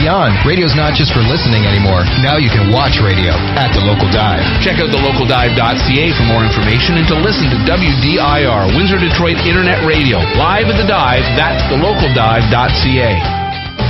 beyond. Radio's not just for listening anymore. Now you can watch radio at the local dive. Check out thelocaldive.ca for more information and to listen to WDIR, Windsor Detroit Internet Radio, live at the dive. That's thelocaldive.ca.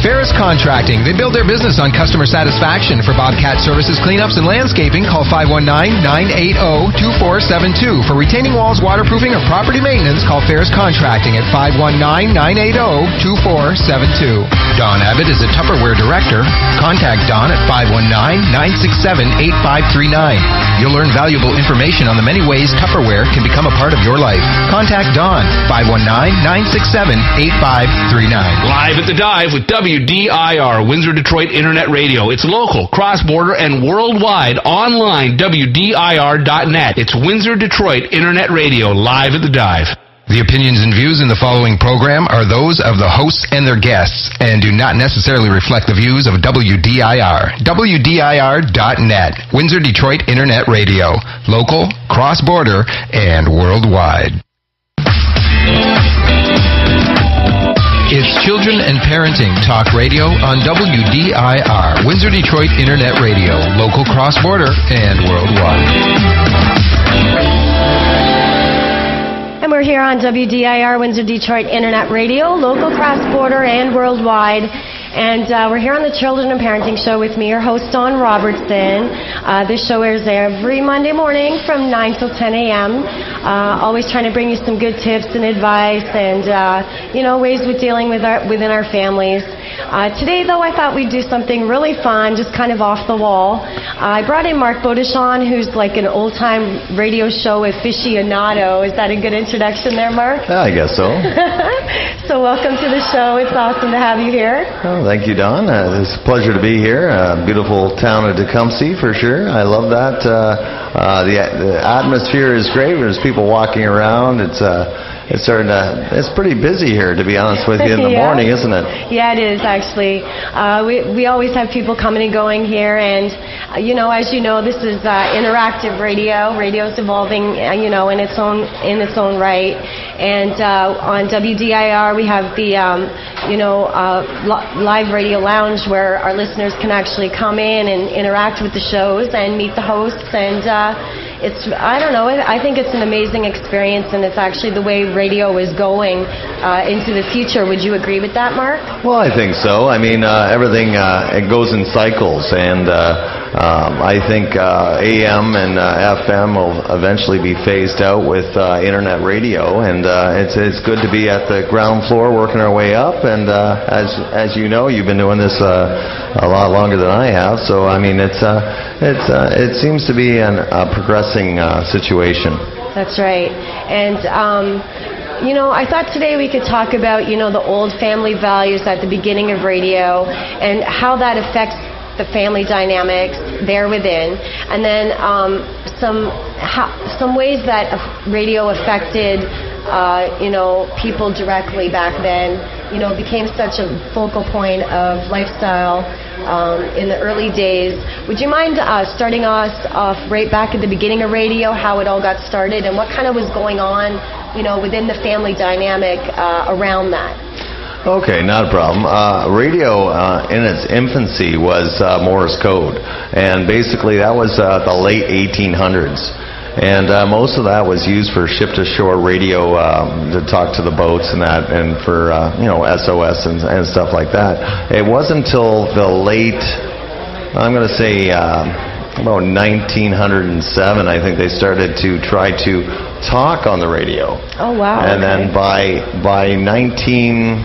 Ferris Contracting. They build their business on customer satisfaction. For Bobcat services, cleanups, and landscaping, call 519-980-2472. For retaining walls, waterproofing, or property maintenance, call Ferris Contracting at 519-980-2472. Dawn Abbott is a Tupperware director. Contact Dawn at 519-967-8539. You'll learn valuable information on the many ways Tupperware can become a part of your life. Contact Dawn, 519-967-8539. Live at the dive with WDIR, Windsor Detroit Internet Radio. It's local, cross-border, and worldwide. Online, WDIR.net. It's Windsor Detroit Internet Radio, live at the dive. The opinions and views in the following program are those of the hosts and their guests and do not necessarily reflect the views of WDIR. WDIR.net. Windsor Detroit Internet Radio. Local, cross-border, and worldwide. It's Children and Parenting Talk Radio on WDIR, Windsor Detroit Internet Radio, local, cross-border, and worldwide. And we're here on WDIR, Windsor Detroit Internet Radio, local, cross-border, and worldwide. And we're here on the Children and Parenting Show with me, your host, Dawn Robertson. This show airs every Monday morning from 9 till 10 a.m. Always trying to bring you some good tips and advice and, ways with dealing with within our families. Today, though, I thought we'd do something really fun, just kind of off the wall. I brought in Marc Bodechon, who's like an old-time radio show aficionado. Is that a good introduction there, Marc? Yeah, I guess so. So welcome to the show. It's awesome to have you here. Oh, thank you, Dawn. It's a pleasure to be here. Beautiful town of Tecumseh, for sure. I love that. The atmosphere is great. There's people walking around. It's pretty busy here, to be honest with you, in the morning, isn't it? Yeah, it is, actually. We always have people coming and going here, and, as you know, this is interactive radio. Radio's evolving, in its own right. And on WDIR, we have the, live radio lounge where our listeners can actually come in and interact with the shows and meet the hosts, and I think it's an amazing experience, and it's actually the way radio is going into the future. Would you agree with that, Marc? Well, I think so. I mean, everything it goes in cycles, and I think AM and FM will eventually be phased out with internet radio, and it's good to be at the ground floor working our way up. And as you know, you've been doing this a lot longer than I have, so I mean, it seems to be a progressing situation. That's right. And I thought today we could talk about, the old family values at the beginning of radio and how that affects the family dynamics there within, and then some ways that radio affected, people directly back then. Became such a focal point of lifestyle in the early days. Would you mind starting us off right back at the beginning of radio, how it all got started, and what kind of was going on, within the family dynamic around that? Okay, not a problem. Radio in its infancy was Morse code, and basically that was the late 1800s. And most of that was used for ship-to-shore radio to talk to the boats and that, and for SOS and stuff like that. It wasn't until the late, I'm going to say about 1907, I think they started to try to talk on the radio. Oh wow! And then by 1915,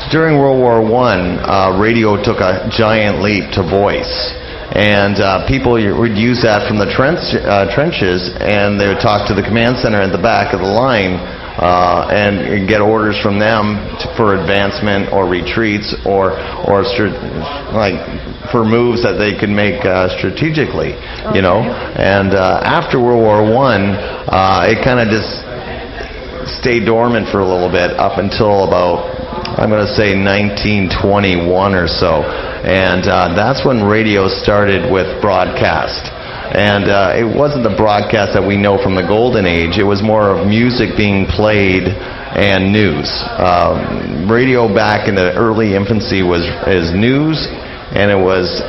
during World War I, radio took a giant leap to voice. And people would use that from the trenches, and they would talk to the command center at the back of the line and get orders from them for advancement or retreats or for moves that they could make strategically, okay. And after World War I, it kind of just stayed dormant for a little bit up until about, I'm going to say 1921 or so, and that's when radio started with broadcast. And it wasn't the broadcast that we know from the golden age. It was more of music being played and news. Radio back in the early infancy is news, and it was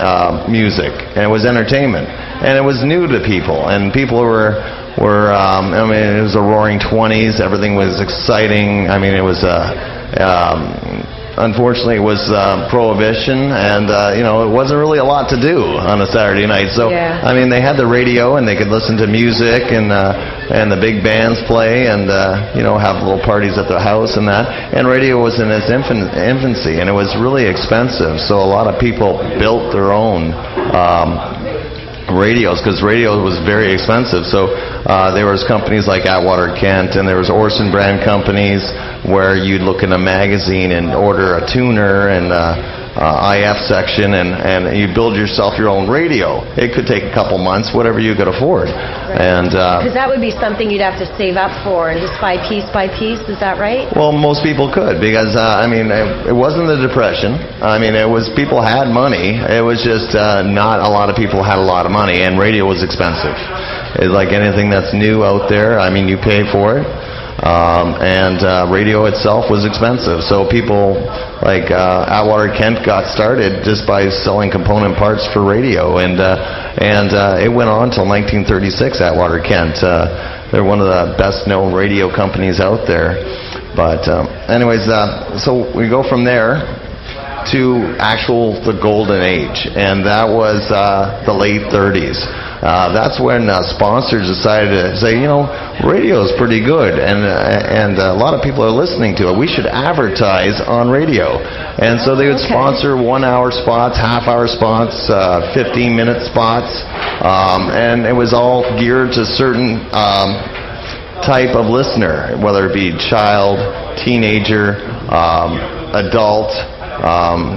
music, and it was entertainment, and it was new to people, and people were I mean, it was the roaring 20s. Everything was exciting. I mean, it was unfortunately it was prohibition, and you know, it wasn't really a lot to do on a Saturday night. So I mean, they had the radio, and they could listen to music, and the big bands play, and you know, have little parties at the house and that. And radio was in its infancy, and it was really expensive. So a lot of people built their own radios, because radio was very expensive. So there was companies like Atwater Kent, and there was Orson brand companies where you'd look in a magazine and order a tuner and IF section, and you build yourself your own radio. It could take a couple months, whatever you could afford. And because that would be something you'd have to save up for, and just buy piece by piece. Is that right? Well, most people could, because I mean, it wasn't the Depression. I mean, it was, people had money. It was just not a lot of people had a lot of money, and radio was expensive. It's like anything that's new out there. I mean, you pay for it. And radio itself was expensive, so people like Atwater Kent got started just by selling component parts for radio, and it went on till 1936. Atwater Kent, they're one of the best known radio companies out there. But anyways, so we go from there to the golden age, and that was the late 30s. That's when sponsors decided to say, you know, radio is pretty good, and a lot of people are listening to it. We should advertise on radio. And so they would sponsor 1-hour spots, half-hour spots, 15-minute spots, and it was all geared to certain type of listener, whether it be child, teenager, adult.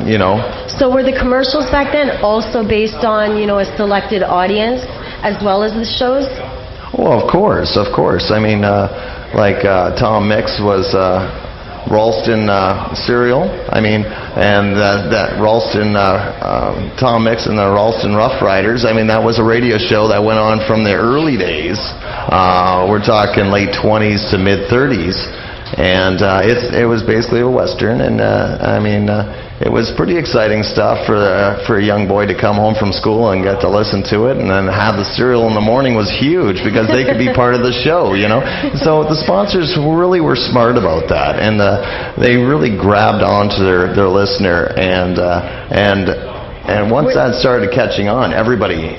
You know. So were the commercials back then also based on, you know, a selected audience as well as the shows? Well, of course. I mean, like Tom Mix was Ralston cereal. I mean, and that Ralston, Tom Mix and the Ralston Rough Riders. I mean, that was a radio show that went on from the early days. We're talking late 20s to mid 30s. And it was basically a Western, and I mean, it was pretty exciting stuff for a young boy to come home from school and get to listen to it, and then have the cereal in the morning was huge, because they could be part of the show, you know. So the sponsors really were smart about that, and they really grabbed onto their listener, and once that started catching on, everybody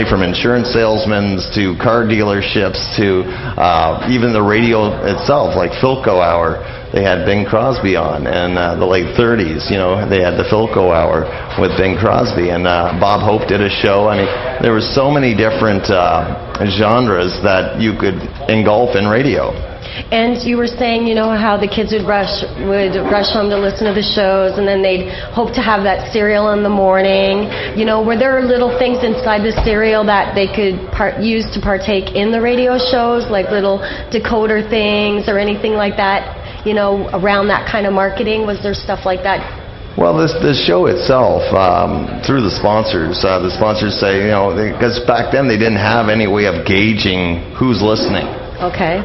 from insurance salesmen to car dealerships to even the radio itself, like Philco Hour, they had Bing Crosby on, and the late 30s, you know, they had the Philco Hour with Bing Crosby, and Bob Hope did a show. I mean, there were so many different genres that you could engulf in radio. And you were saying, you know, how the kids would rush home to listen to the shows, and then they'd hope to have that cereal in the morning. You know, were there little things inside the cereal that they could use to partake in the radio shows, like little decoder things or anything like that, you know, around that kind of marketing? Was there stuff like that? Well, the show itself, through the sponsors say, you know, because back then they didn't have any way of gauging who's listening. Okay.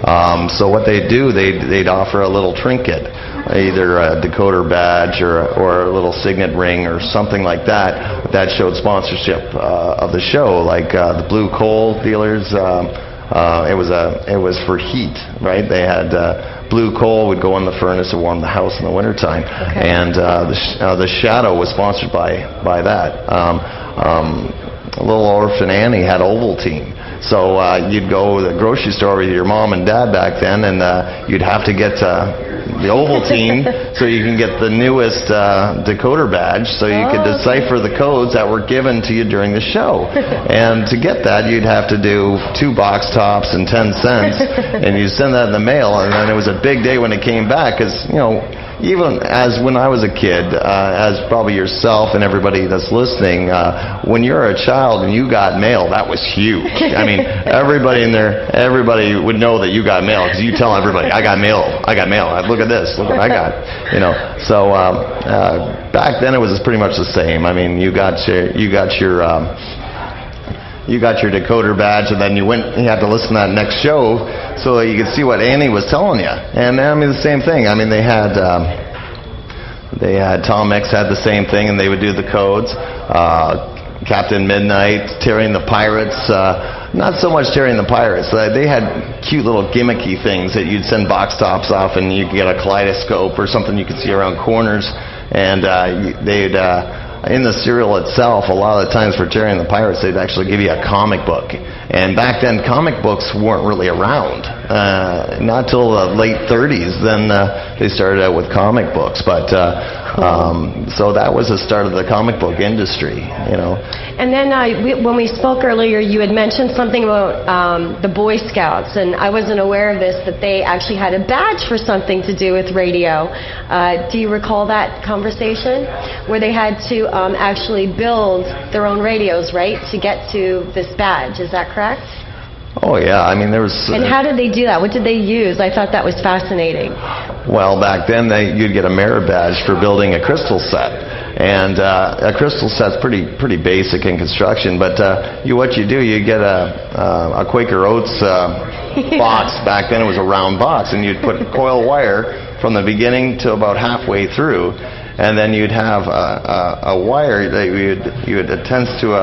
So what they'd do, they'd offer a little trinket, either a decoder badge or a little signet ring or something like that. That showed sponsorship of the show, like the Blue Coal dealers. It was for heat, right? They had blue coal would go in the furnace and warm the house in the wintertime, and the Shadow was sponsored by that. Little Orphan Annie had Ovaltine. So you'd go to the grocery store with your mom and dad back then, and you'd have to get the Ovaltine so you can get the newest decoder badge, so you could decipher the codes that were given to you during the show. And to get that, you'd have to do 2 box tops and 10 cents, and you'd send that in the mail, and then it was a big day when it came back, because, you know, even as when I was a kid, as probably yourself and everybody that's listening, when you're a child and you got mail, that was huge. I mean, everybody would know that you got mail, because you tell everybody, I got mail. Look at this. Look what I got. You know. So back then it was pretty much the same. I mean, you got your you got your decoder badge, and then you had to listen to that next show so you could see what Annie was telling you. And I mean, the same thing. I mean, they had Tom Mix had the same thing, and they would do the codes. Captain Midnight, Terrying the Pirates. Not so much Terrying the Pirates. They had cute little gimmicky things that you'd send box tops off, and you could get a kaleidoscope or something you could see around corners. And they'd in the serial itself, a lot of the times for Terry and the Pirates, they'd actually give you a comic book. And back then, comic books weren't really around. Not till the late 30s, then they started out with comic books. But so that was the start of the comic book industry, you know. And then when we spoke earlier, you had mentioned something about the Boy Scouts, and I wasn't aware of this, that they actually had a badge for something to do with radio. Do you recall that conversation? Where they had to actually build their own radios, right, to get to this badge. Is that correct? Oh, yeah. I mean, there was... And how did they do that? What did they use? I thought that was fascinating. Well, back then, you'd get a merit badge for building a crystal set. And a crystal set's pretty basic in construction, but what you do, you get a Quaker Oats box. Back then, it was a round box, and you'd put coil wire from the beginning to about halfway through. And then you'd have a wire that you would attach to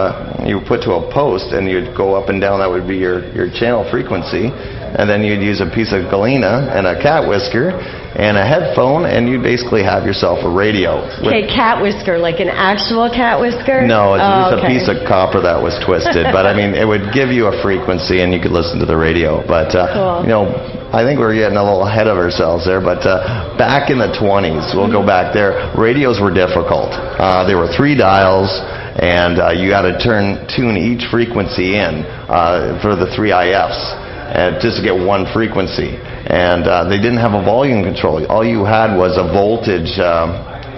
you put to a post, and you'd go up and down. That would be your channel frequency. And then you'd use a piece of galena and a cat whisker and a headphone, and you'd basically have yourself a radio. Okay, cat whisker, like an actual cat whisker? No, it's just a piece of copper that was twisted. But I mean, it would give you a frequency, and you could listen to the radio. But cool. You know, I think we're getting a little ahead of ourselves there. But back in the 20s, we'll go back there. Radios were difficult. There were 3 dials, and you got to tune each frequency in for the 3 IFs. Just to get one frequency. And they didn't have a volume control. All you had was a voltage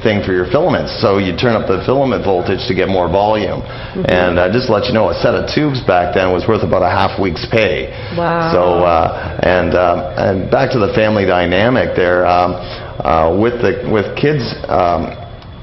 thing for your filaments. So you turn up the filament voltage to get more volume. Mm-hmm. And just to let you know, a set of tubes back then was worth about a half week's pay. Wow. So, and back to the family dynamic there, with kids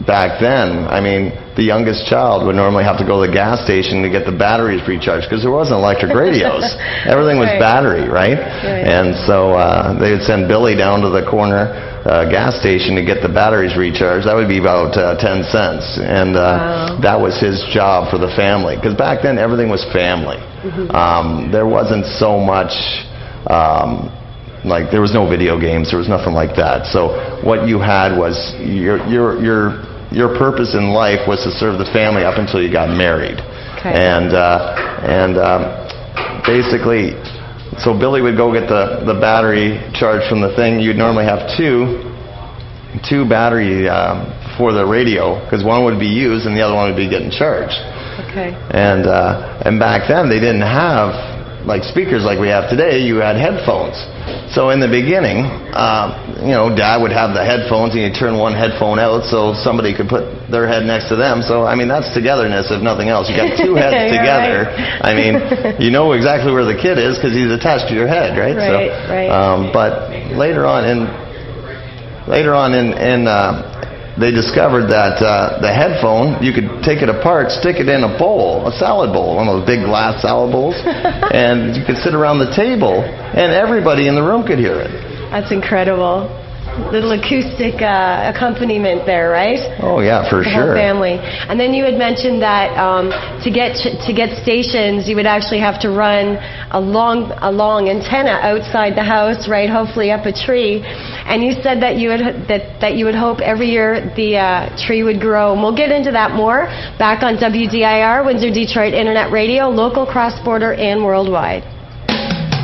back then, I mean, the youngest child would normally have to go to the gas station to get the batteries recharged because there wasn't electric radios. Everything was battery, right? And so they would send Billy down to the corner gas station to get the batteries recharged. That would be about 10 cents. And that was his job for the family. Because back then, everything was family. Mm-hmm. There wasn't so much... like there was no video games, there was nothing like that. So what you had was your purpose in life was to serve the family up until you got married. Okay. And basically, so Billy would go get the battery charged from the thing. You'd normally have two battery for the radio, because one would be used and the other one would be getting charged. Okay. And back then they didn't have like speakers like we have today. You had headphones. So in the beginning, you know, Dad would have the headphones, and you turn one headphone out so somebody could put their head next to them. So I mean, that's togetherness, if nothing else. You got 2 heads together. Right. I mean, you know exactly where the kid is because he's attached to your head, right? But later on they discovered that the headphone, you could take it apart, stick it in a bowl, a salad bowl, one of those big glass salad bowls, and you could sit around the table, and everybody in the room could hear it. That's incredible. Little acoustic accompaniment there, right? Oh yeah, for sure. The whole family. And then you had mentioned that to get stations, you would actually have to run a long antenna outside the house, right? Hopefully up a tree. And you said that you would hope every year the tree would grow. And we'll get into that more back on WDIR, Windsor Detroit Internet Radio, local, cross-border, and worldwide.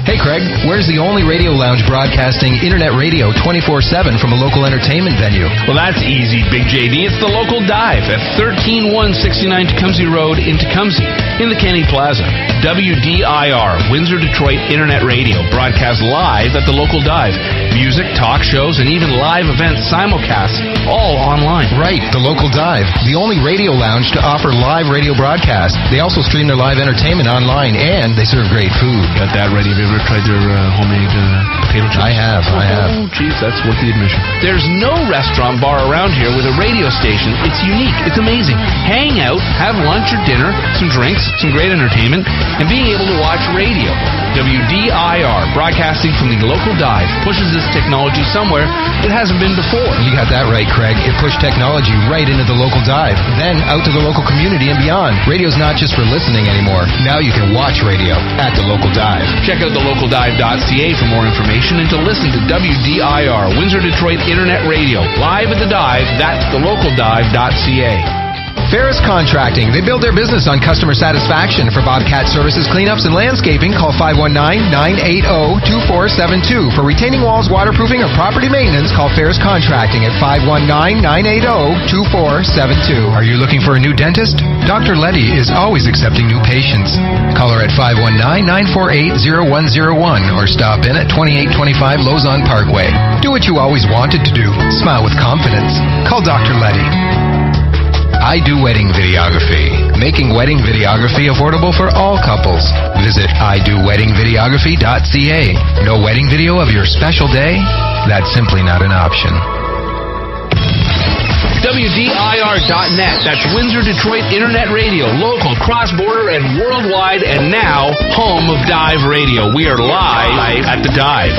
Hey Craig, where's the only radio lounge broadcasting internet radio 24/7 from a local entertainment venue? Well, that's easy, Big JD. It's the local dive at 13169 Tecumseh Road in Tecumseh in the Kenny Plaza. WDIR, Windsor Detroit Internet Radio, broadcasts live at the local dive. Music, talk shows, and even live events simulcast, all online. Right, the local dive, the only radio lounge to offer live radio broadcasts. They also stream their live entertainment online, and they serve great food. Got that ready. Have you ever tried tried their homemade potato chips? I have. Oh, geez, that's worth the admission. There's no restaurant bar around here with a radio station. It's unique. It's amazing. Hang out, have lunch or dinner, some drinks, some great entertainment, and being able to watch radio. WDIR, broadcasting from the local dive, pushes this technology somewhere it hasn't been before. You got that right, Craig. It pushed technology right into the local dive, then out to the local community and beyond. Radio's not just for listening anymore. Now you can watch radio at the local dive. Check out thelocaldive.ca for more information and to listen to WDIR, Windsor Detroit Internet Radio, live at the dive. That's thelocaldive.ca. Ferris Contracting. They build their business on customer satisfaction. For Bobcat services, cleanups, and landscaping, call 519-980-2472. For retaining walls, waterproofing, or property maintenance, call Ferris Contracting at 519-980-2472. Are you looking for a new dentist? Dr. Letty is always accepting new patients. Call her at 519-948-0101 or stop in at 2825 Lozon Parkway. Do what you always wanted to do. Smile with confidence. Call Dr. Letty. I Do Wedding Videography, making wedding videography affordable for all couples. Visit idoweddingvideography.ca. No wedding video of your special day? That's simply not an option. WDIR.net. That's Windsor Detroit Internet Radio, local, cross-border, and worldwide, and now home of Dive Radio. We are live at the Dive.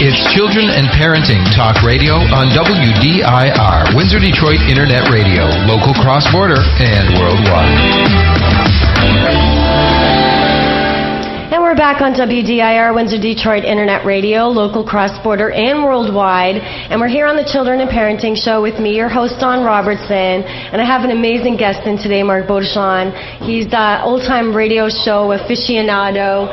It's Children and Parenting Talk Radio on WDIR, Windsor Detroit Internet Radio, local, cross-border, and worldwide. And we're back on WDIR, Windsor Detroit Internet Radio, local, cross-border, and worldwide. And we're here on the Children and Parenting Show with me, your host, Dawn Robertson. And I have an amazing guest in today, Marc Bodechon. He's the old-time radio show aficionado.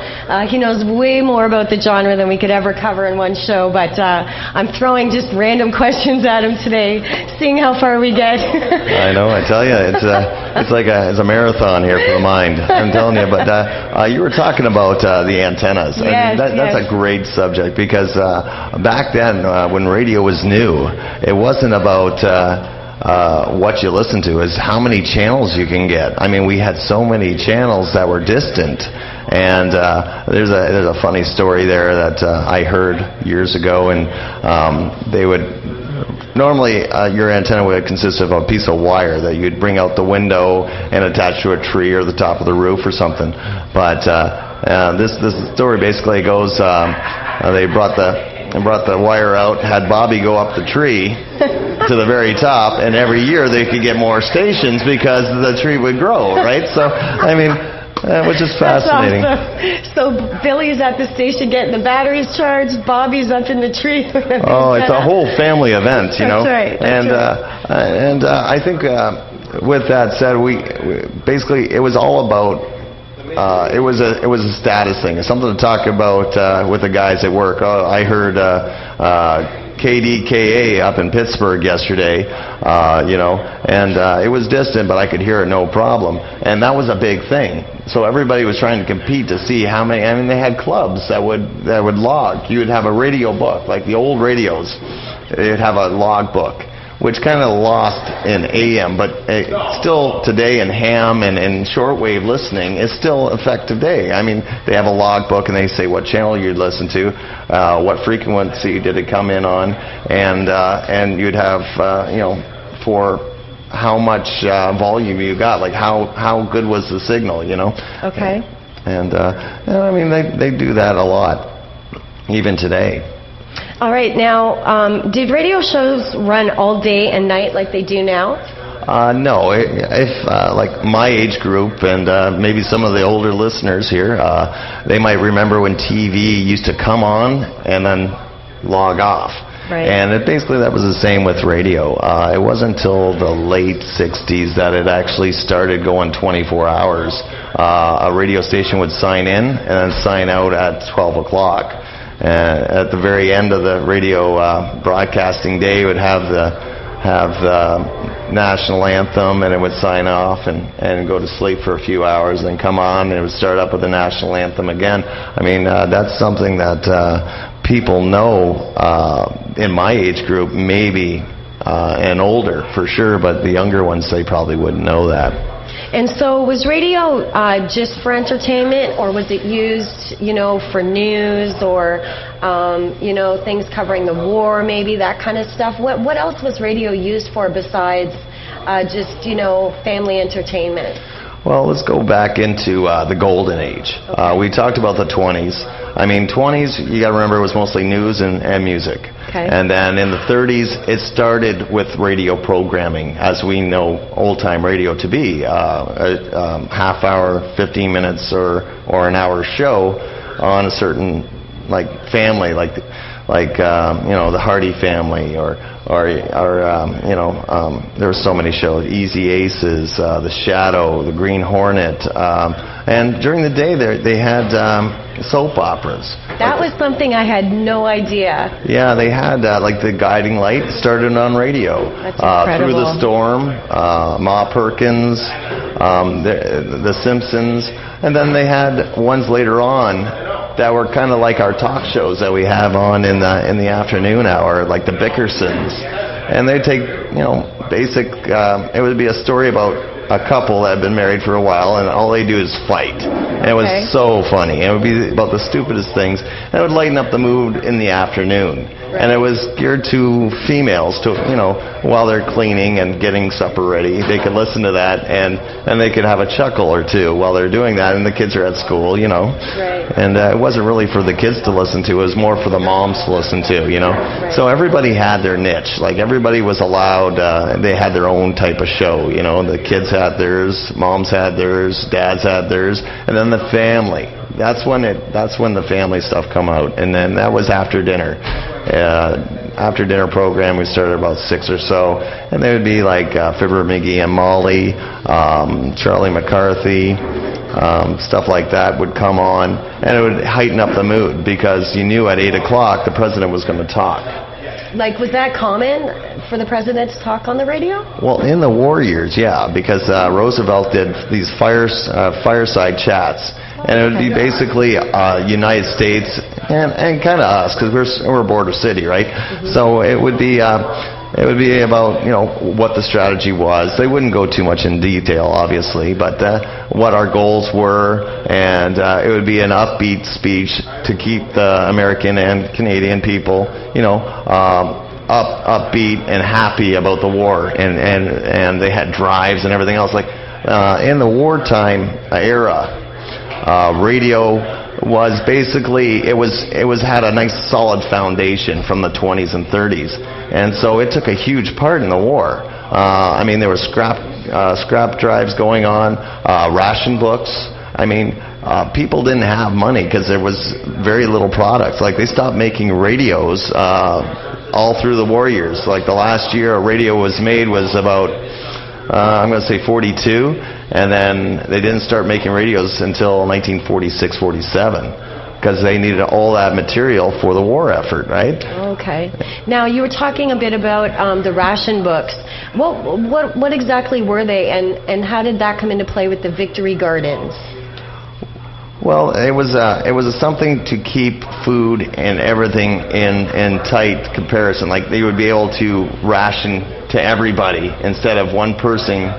He knows way more about the genre than we could ever cover in one show. But I'm throwing just random questions at him today, seeing how far we get. I know, I tell you, it's like it's a marathon here for the mind. I'm telling you. But you were talking about the antennas. Yes, that's a great subject because back then when radio was new, it wasn't about what you listen to, is how many channels you can get. I mean, we had so many channels that were distant. And there's a funny story there that I heard years ago, and they would normally your antenna would consist of a piece of wire that you'd bring out the window and attach to a tree or the top of the roof or something. But this story basically goes, they brought the wire out, had Bobby go up the tree to the very top, and every year they could get more stations because the tree would grow, right? So, I mean, which is fascinating. Awesome. So Billy's at the station getting the batteries charged, Bobby's up in the tree. Oh, it's a whole family event, you know. That's right. And I think with that said, we basically, it was all about it was a status thing. It's something to talk about with the guys at work. I heard KDKA up in Pittsburgh yesterday, and it was distant, but I could hear it no problem. And that was a big thing. So everybody was trying to compete to see how many. I mean, they had clubs that would log. You would have a radio book, like the old radios. They'd have a log book, which kind of lost in AM, but still today in ham and in shortwave listening is still effective day. I mean, they have a log book and they say what channel you'd listen to, what frequency did it come in on, and you'd have for how much volume you got, like how good was the signal, Okay. And I mean, they do that a lot, even today. All right. Now, did radio shows run all day and night like they do now? No. If like my age group and maybe some of the older listeners here, they might remember when TV used to come on and then log off. Right. And basically that was the same with radio. It wasn't until the late 60s that it actually started going 24 hours. A radio station would sign in and then sign out at 12 o'clock. At the very end of the radio broadcasting day, it would have the national anthem, and it would sign off and go to sleep for a few hours, and come on, and it would start up with the national anthem again. I mean, that's something that people know in my age group, maybe, and older for sure, but the younger ones, they probably wouldn't know that. And so was radio just for entertainment, or was it used, for news or, things covering the war, maybe that kind of stuff? What else was radio used for besides just, family entertainment? Well, let's go back into the golden age. Okay. We talked about the 20s. 20s, you got to remember, it was mostly news and music. Okay. And then in the 30s, it started with radio programming, as we know old-time radio to be. A half hour, 15 minutes, or an hour show on a certain, family, the Hardy Family, or there were so many shows, Easy Aces, The Shadow, The Green Hornet, and during the day they had soap operas. That was something I had no idea. Yeah, they had The Guiding Light started on radio. That's incredible. Through the Storm, Ma Perkins, The Simpsons, and then they had ones later on that were kind of like our talk shows that we have on in the afternoon hour, like the Bickersons. And they take, basic, it would be a story about a couple that had been married for a while, and all they do is fight. And it was so funny. It would be about the stupidest things. And it would lighten up the mood in the afternoon. Right. And it was geared to females, to while they're cleaning and getting supper ready, they could listen to that, and they could have a chuckle or two while they're doing that, and the kids are at school, Right. And it wasn't really for the kids to listen to, it was more for the moms to listen to, Right. So everybody had their niche. Everybody was allowed, they had their own type of show, the kids had theirs, moms had theirs, dads had theirs, and then the family. That's when the family stuff come out, and then that was after dinner. After dinner program, we started about 6 or so, and they would be Fibber McGee and Molly, Charlie McCarthy, stuff like that would come on, and it would heighten up the mood because you knew at 8 o'clock the president was going to talk. Was that common for the president to talk on the radio? Well, in the war years, yeah, because Roosevelt did these fireside chats. And it would be basically United States and kind of us, because we're a border city, right? Mm-hmm. So it would be about what the strategy was. They wouldn't go too much in detail, obviously, but what our goals were, and it would be an upbeat speech to keep the American and Canadian people, upbeat and happy about the war, and they had drives and everything else. In the wartime era. Radio was basically had a nice solid foundation from the 20s and 30s, and so it took a huge part in the war. There were scrap drives going on, ration books. People didn't have money because there was very little products. They stopped making radios all through the war years. The last year a radio was made was about I'm going to say 42, and then they didn't start making radios until 1946, 47, because they needed all that material for the war effort, right? Okay. Now, you were talking a bit about the ration books. What exactly were they, and how did that come into play with the Victory Gardens? Well, it was something to keep food and everything in tight comparison. They would be able to ration to everybody instead of one person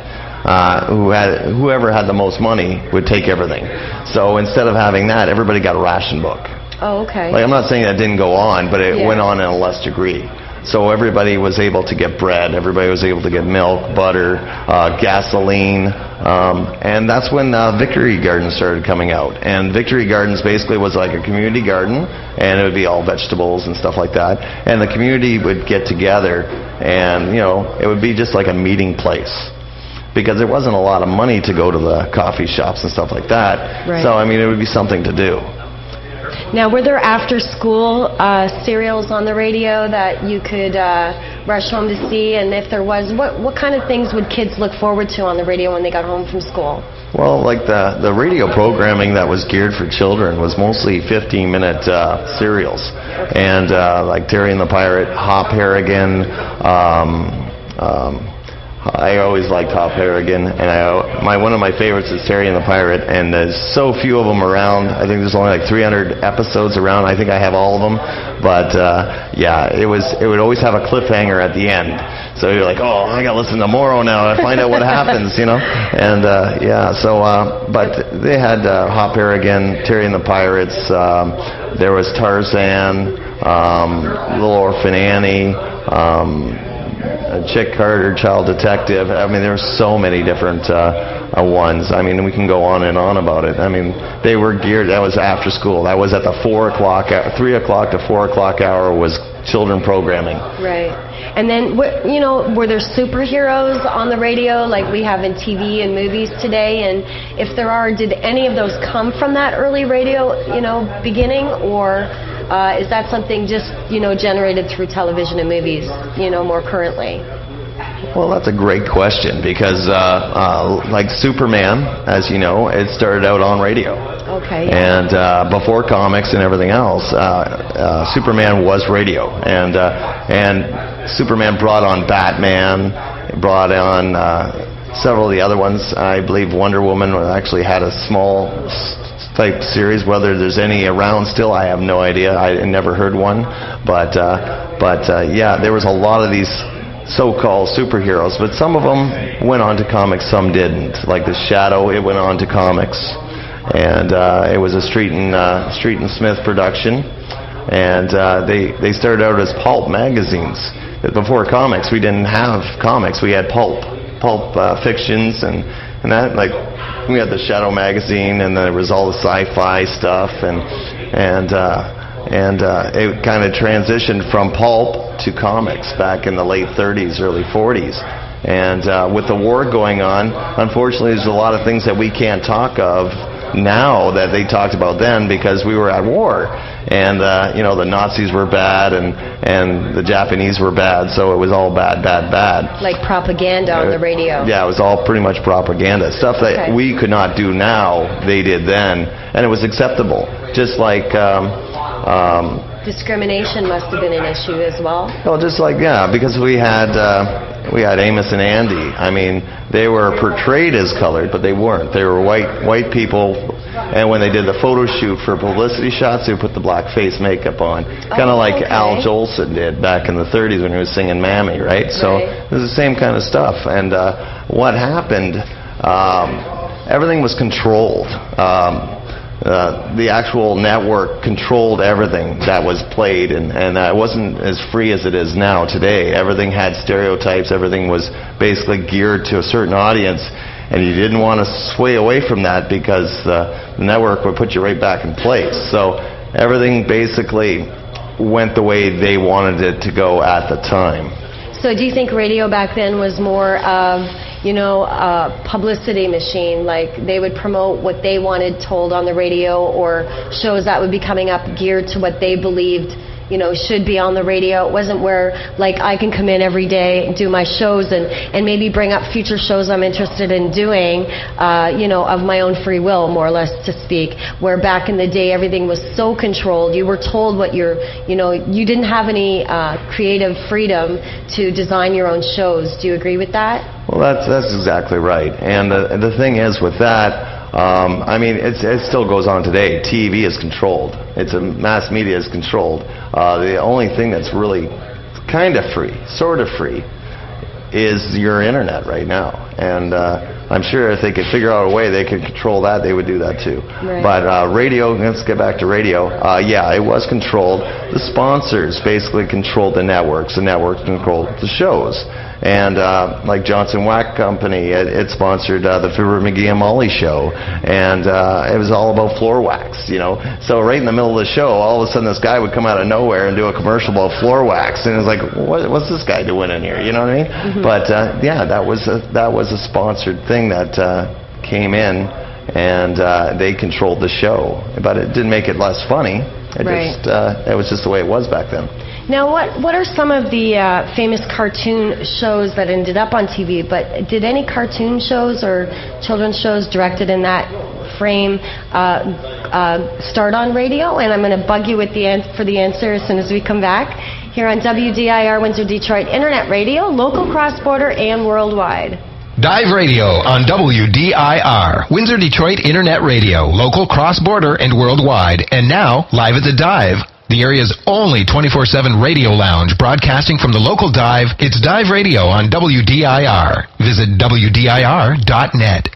whoever had the most money would take everything. So instead of having that, everybody got a ration book. Oh, okay. I'm not saying that didn't go on, but it went on in a less degree. So everybody was able to get bread, everybody was able to get milk, butter, gasoline, and that's when Victory Gardens started coming out. And Victory Gardens basically was like a community garden, and it would be all vegetables and stuff like that. And the community would get together, and it would be just like a meeting place, because there wasn't a lot of money to go to the coffee shops and stuff like that. Right. So it would be something to do. Now, were there after-school serials on the radio that you could rush home to see? And if there was, what kind of things would kids look forward to on the radio when they got home from school? Well, the radio programming that was geared for children was mostly 15-minute serials. Okay. And like Terry and the Pirate, Hop Harrigan, I always liked Hop Harrigan, and one of my favorites is Terry and the Pirate, and there's so few of them around. I think there's only like 300 episodes around. I think I have all of them, but it would always have a cliffhanger at the end. So you're like, oh, I got to listen to tomorrow now and find out what happens, And but they had Hop Harrigan, Terry and the Pirates. There was Tarzan, Little Orphan Annie. Chick Carter, Child Detective. I mean, there were so many different ones. I mean, we can go on and on about it. I mean, they were geared. That was after school. That was at the 3 o'clock to 4 o'clock hour was children programming. Right. And then, were there superheroes on the radio like we have in TV and movies today? And if there are, did any of those come from that early radio, beginning, or is that something just, generated through television and movies, more currently? Well, that's a great question because, like Superman, as you know, it started out on radio. Okay. Yeah. And before comics and everything else, Superman was radio, and Superman brought on Batman, brought on several of the other ones. I believe Wonder Woman actually had a small type series. Whether there's any around still, I have no idea. I never heard one, but there was a lot of these so-called superheroes, but some of them went on to comics, some didn't. Like the Shadow, it went on to comics, and it was a Street and Smith production, and they started out as pulp magazines. Before comics, we didn't have comics. We had pulp fictions and that, like we had the Shadow magazine, and then there was all the sci-fi stuff, and it kind of transitioned from pulp to comics back in the late 30s, early 40s. And with the war going on, unfortunately, there's a lot of things that we can't talk of now that they talked about then because we were at war. And, the Nazis were bad and the Japanese were bad, so it was all bad. Like propaganda on the radio. Yeah, it was all pretty much propaganda. Stuff that we could not do now, they did then, and it was acceptable. Just like... discrimination must have been an issue as well. Well, just like, because we had Amos and Andy. I mean, they were portrayed as colored, but they weren't. They were white people, and when they did the photo shoot for publicity shots, they would put the black face makeup on, kind of like Al Jolson did back in the 30s when he was singing Mammy, right? So it was the same kind of stuff. And what happened, everything was controlled. The actual network controlled everything that was played, and it wasn't as free as it is now today. Everything had stereotypes. Everything was basically geared to a certain audience, and you didn't want to sway away from that because the network would put you right back in place. So everything basically went the way they wanted it to go at the time. So do you think radio back then was more of, a publicity machine, like they would promote what they wanted told on the radio, or shows that would be coming up geared to what they believed, should be on the radio? It wasn't where, like, I can come in every day and do my shows and maybe bring up future shows I'm interested in doing, of my own free will, more or less, to speak, where back in the day everything was so controlled. You were told what you didn't have any creative freedom to design your own shows. Do you agree with that? Well, that's exactly right. And the thing is with that, it still goes on today. TV is controlled. Mass media is controlled. The only thing that's really kind of free, sort of free, is your internet right now. And I'm sure if they could figure out a way they could control that, they would do that too. Right. But radio, let's get back to radio. It was controlled. The sponsors basically controlled the networks. The networks controlled the shows. And like Johnson Wax Company, it sponsored the Fibber McGee and Molly show, and it was all about floor wax, So right in the middle of the show, all of a sudden this guy would come out of nowhere and do a commercial about floor wax, and it was like, what's this guy doing in here? You know what I mean? Mm-hmm. But that was a sponsored thing that came in, and they controlled the show, but it didn't make it less funny. It was just the way it was back then. Now, what are some of the famous cartoon shows that ended up on TV? But did any cartoon shows or children's shows directed in that frame start on radio? And I'm going to bug you with for the answer as soon as we come back. here on WDIR Windsor Detroit Internet Radio, local, cross-border, and worldwide. Dive Radio on WDIR, Windsor Detroit Internet Radio, local, cross-border, and worldwide. And now, live at the Dive, the area's only 24/7 radio lounge, broadcasting from the local dive. It's Dive Radio on WDIR. Visit WDIR.net.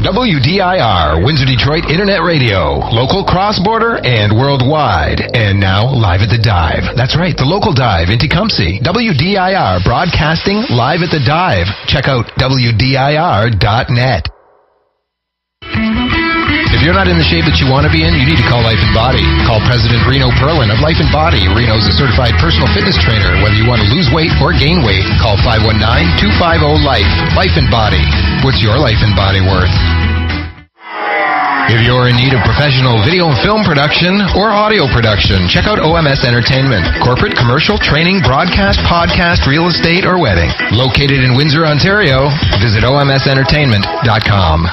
WDIR, Windsor Detroit Internet Radio, local, cross-border, and worldwide. And now, live at the Dive. That's right, the local dive in Tecumseh. WDIR, broadcasting live at the Dive. Check out WDIR.net. If you're not in the shape that you want to be in, you need to call Life and Body. Call President Reno Perlin of Life and Body. Reno's a certified personal fitness trainer. Whether you want to lose weight or gain weight, call 519-250-LIFE. Life and Body. What's your life and body worth? If you're in need of professional video and film production or audio production, check out OMS Entertainment. Corporate, commercial, training, broadcast, podcast, real estate, or wedding. Located in Windsor, Ontario, visit omsentertainment.com.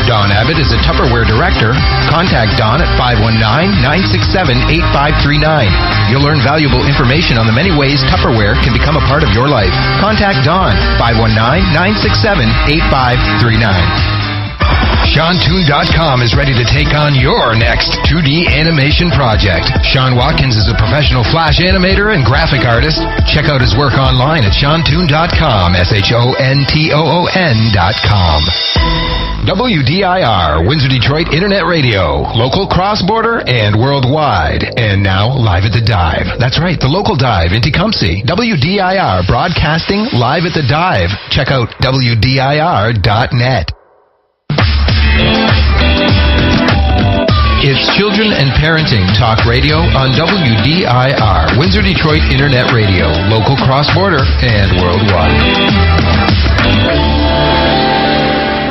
Dawn Abbott is a Tupperware director. Contact Dawn at 519-967-8539. You'll learn valuable information on the many ways Tupperware can become a part of your life. Contact Dawn, 519-967-8539. SeanToon.com is ready to take on your next 2D animation project. Sean Watkins is a professional Flash animator and graphic artist. Check out his work online at SeanToon.com, SeanToon.com. WDIR, Windsor Detroit Internet Radio, local, cross-border, and worldwide. And now, live at the Dive. That's right, the local dive in Tecumseh. WDIR, broadcasting live at the Dive. Check out WDIR.net. It's Children and Parenting Talk Radio on WDIR, Windsor Detroit Internet Radio, local, cross-border, and worldwide.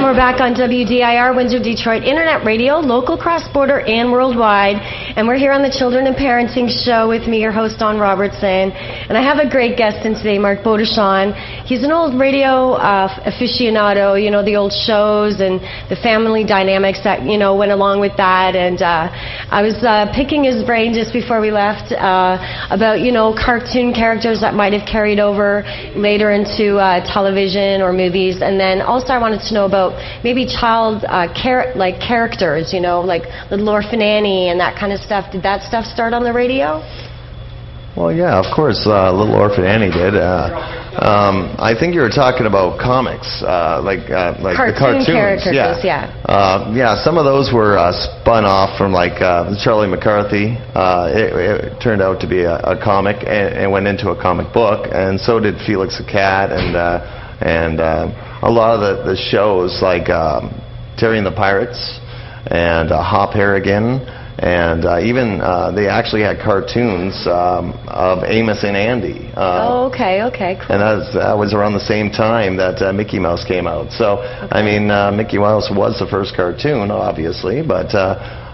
We're back on WDIR, Windsor Detroit Internet Radio, local, cross-border, and worldwide. And we're here on the Children and Parenting Show with me, your host, Dawn Robertson. And I have a great guest in today, Marc Bodechon. He's an old radio aficionado, you know, the old shows and the family dynamics that, you know, went along with that. And I was picking his brain just before we left about, you know, cartoon characters that might have carried over later into television or movies. And then also I wanted to know about maybe child characters, you know, like Little Orphan Annie and that kind of stuff. Did that stuff start on the radio? Well, yeah, of course, Little Orphan Annie did. I think you were talking about comics, like the cartoons. Characters, yeah. Some of those were spun off from Charlie McCarthy. It turned out to be a comic and went into a comic book, and so did Felix the Cat and a lot of the shows like Terry and the Pirates and Hop Harrigan. And even they actually had cartoons of Amos and Andy. Okay, cool. And that was around the same time that Mickey Mouse came out. So, okay. I mean, Mickey Mouse was the first cartoon, obviously, but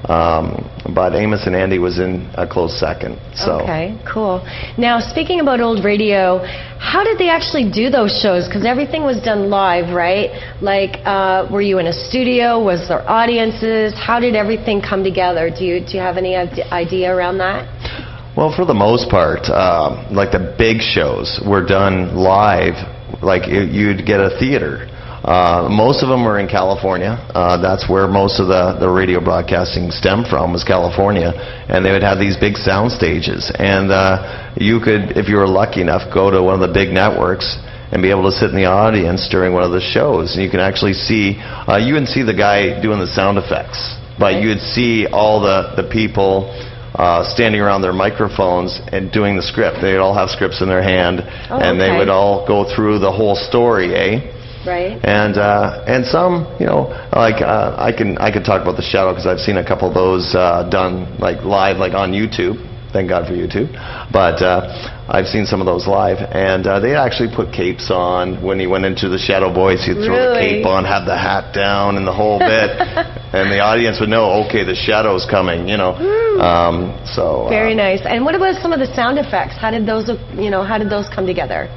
Amos and Andy was in a close second. So. Okay, cool. Now, speaking about old radio, how did they actually do those shows? Because everything was done live, right? Like, were you in a studio? Was there audiences? How did everything come together? Do you have any idea around that? Well, for the most part, like the big shows were done live. Like you'd get a theater. Most of them were in California. That's where most of the radio broadcasting stemmed from, was California. And they would have these big sound stages. And you could, if you were lucky enough, go to one of the big networks and be able to sit in the audience during one of the shows. And you can actually see, you wouldn't see the guy doing the sound effects, but you would see all the people standing around their microphones and doing the script. They'd all have scripts in their hand, and they would all go through the whole story, Right. And some, you know, like I can talk about the Shadow because I've seen a couple of those done like live, like on YouTube. Thank God for YouTube. But I've seen some of those live, and they actually put capes on when he went into the Shadow Voice. He'd throw the cape on, have the hat down, and the whole bit, and the audience would know, okay, the Shadow's coming, you know. Very nice. And what about some of the sound effects? How did those come together?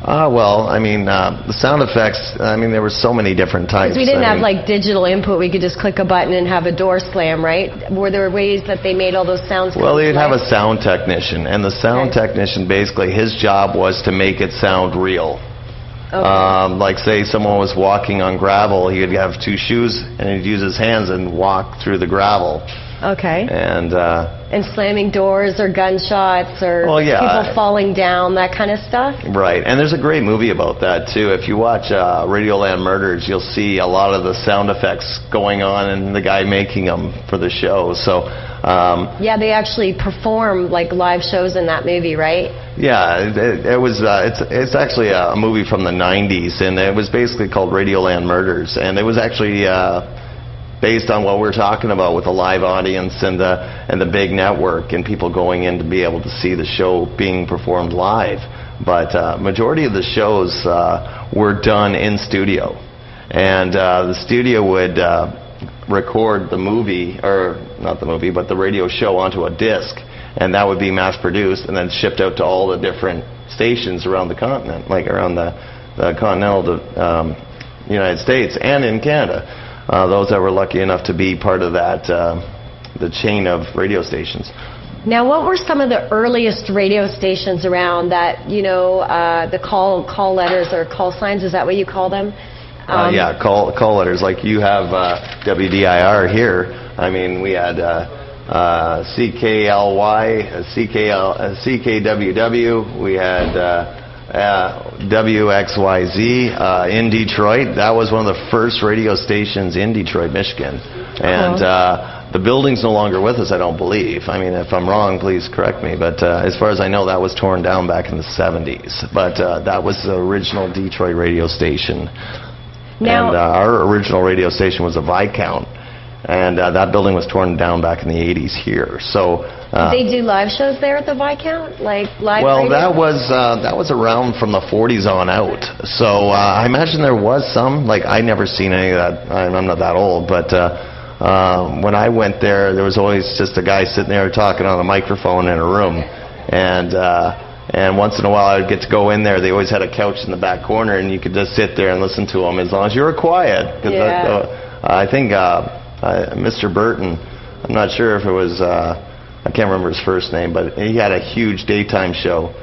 Well, I mean, the sound effects, I mean, there were so many different types. Because we didn't have, like, digital input. We could just click a button and have a door slam, right? Were there ways that they made all those sounds? Well, they'd have a sound technician, and the sound technician, basically, his job was to make it sound real. Okay. Like, say someone was walking on gravel, he would have two shoes, and he'd use his hands and walk through the gravel. Okay. And slamming doors or gunshots or people falling down, that kind of stuff? Right. And there's a great movie about that, too. If you watch Radioland Murders, you'll see a lot of the sound effects going on and the guy making them for the show. So, yeah, they actually perform, like, live shows in that movie, right? Yeah, it was. It's actually a movie from the 90s, and it was basically called Radioland Murders. And it was actually based on what we're talking about with the live audience and the big network and people going in to be able to see the show being performed live. But majority of the shows were done in studio, and the studio would record the movie, or not the movie, but the radio show onto a disc, and that would be mass produced and then shipped out to all the different stations around the continent, like around the continental United States and in Canada. Those that were lucky enough to be part of that, the chain of radio stations. Now, what were some of the earliest radio stations around that, you know, the call letters or call signs, is that what you call them? Yeah, call letters. Like you have WDIR here. I mean, we had CKLY, CKWW. We had WXYZ in Detroit. That was one of the first radio stations in Detroit, Michigan. And the building's no longer with us, I don't believe. I mean, if I'm wrong, please correct me. But as far as I know, that was torn down back in the 70s. But that was the original Detroit radio station. Now, and our original radio station was a Viscount. And that building was torn down back in the 80s here. So did they do live shows there at the Viscount, like live? Well, radio? that was around from the 40s on out. So I imagine there was some. Like, I never seen any of that. I'm not that old, but when I went there was always just a guy sitting there talking on a microphone in a room, and once in a while I would get to go in there. They always had a couch in the back corner, and you could just sit there and listen to them as long as you were quiet. Cause I think Mr. Burton, I'm not sure if it was, I can't remember his first name, but he had a huge daytime show,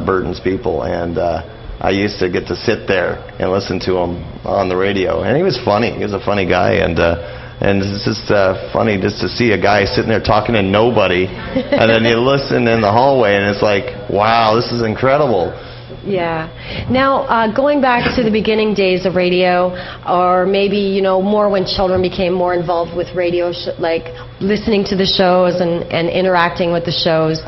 Burton's People, and I used to get to sit there and listen to him on the radio, and he was funny. He was a funny guy, and it's just funny just to see a guy sitting there talking to nobody, and then you listen in the hallway, and it's like, wow, this is incredible. Yeah. Now, going back to the beginning days of radio, or maybe, you know, more when children became more involved with radio, like listening to the shows and interacting with the shows,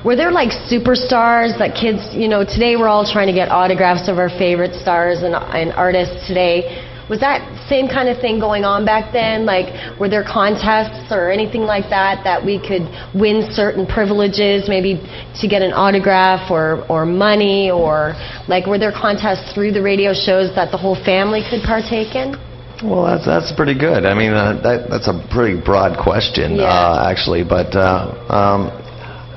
were there like superstars that kids, you know, today we're all trying to get autographs of our favorite stars and artists today. Was that same kind of thing going on back then? Like, were there contests or anything like that we could win certain privileges, maybe to get an autograph or money, or like were there contests through the radio shows that the whole family could partake in? Well, that's pretty good. I mean, that's a pretty broad question, actually, but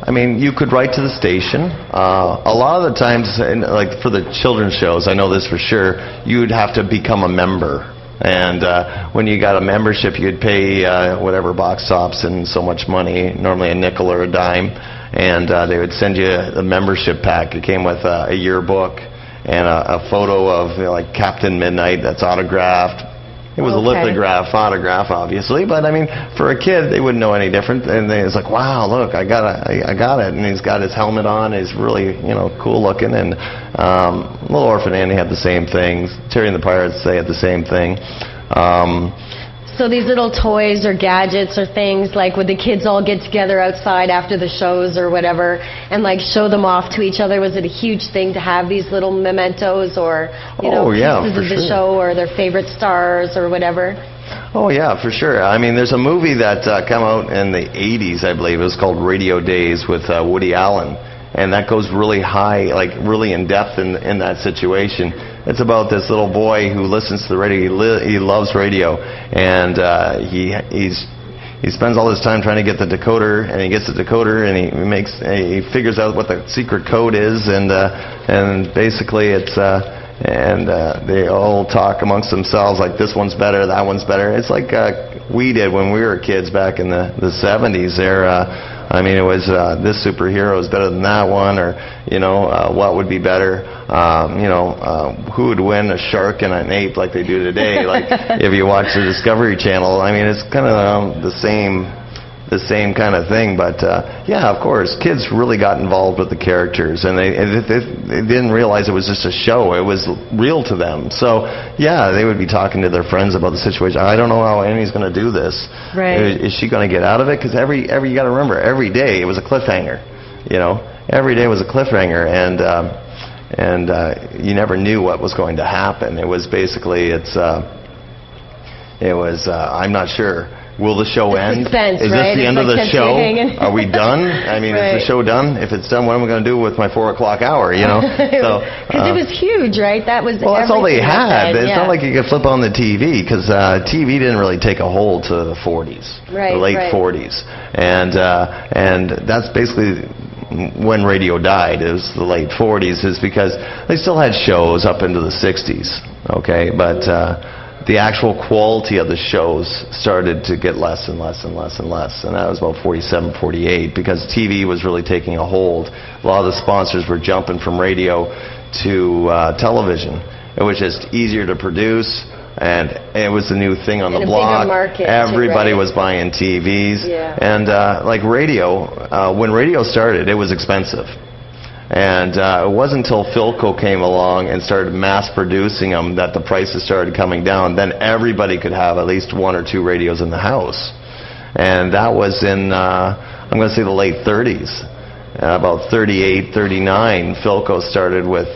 I mean, you could write to the station. A lot of the times, like for the children's shows, I know this for sure, you'd have to become a member. And when you got a membership, you'd pay whatever box tops and so much money, normally a nickel or a dime. And they would send you the membership pack. It came with a yearbook and a photo of, you know, like Captain Midnight that's autographed. It was a lithograph, photograph, obviously, but I mean, for a kid, they wouldn't know any different. And it's like, wow, look, I got it. And he's got his helmet on. He's really, you know, cool looking. And Little Orphan Annie had the same thing. Terry and the Pirates, they had the same thing. So these little toys or gadgets or things, like would the kids all get together outside after the shows or whatever and like show them off to each other? Was it a huge thing to have these little mementos or, you know, pieces of the show or their favorite stars or whatever? Oh, yeah, for sure. I mean, there's a movie that came out in the 80s, I believe. It was called Radio Days with Woody Allen. And that goes really high, like really in depth in that situation. It's about this little boy who listens to the radio. He loves radio, and he spends all his time trying to get the decoder, and he gets the decoder, and he figures out what the secret code is, and basically it's they all talk amongst themselves like this one's better, that one's better. It's like we did when we were kids back in the 70s there. I mean, it was this superhero is better than that one, or what would be better? Who would win, a shark and an ape like they do today? Like if you watch the Discovery Channel, I mean, it's kind of the same kind of thing. But yeah, of course, kids really got involved with the characters, and they didn't realize it was just a show. It was real to them. So yeah, they would be talking to their friends about the situation. I don't know how Amy's going to do this. Right? Is she going to get out of it? Because every you got to remember, every day it was a cliffhanger. Every day was a cliffhanger, and you never knew what was going to happen. It was basically I'm not sure. Will the show end? Suspense, is right? this the end of the show? Are we done? I mean, right. Is the show done? If it's done, what am I going to do with my 4 o'clock hour? So because it was huge, right? That was that's all they had. It's not like you could flip on the TV, because TV didn't really take a hold to the 40s, right, the late 40s, and that's basically when radio died. It was the late 40s, is because they still had shows up into the 60s. Okay, but the actual quality of the shows started to get less and less and less and less, and that was about 47, 48, because TV was really taking a hold. A lot of the sponsors were jumping from radio to television. It was just easier to produce, and it was the new thing on the block. Everybody was buying TVs, and like radio. When radio started, it was expensive. And it wasn't until Philco came along and started mass producing them that the prices started coming down. Then everybody could have at least 1 or 2 radios in the house. And that was in, I'm going to say the late 30s. About 38, 39, Philco started with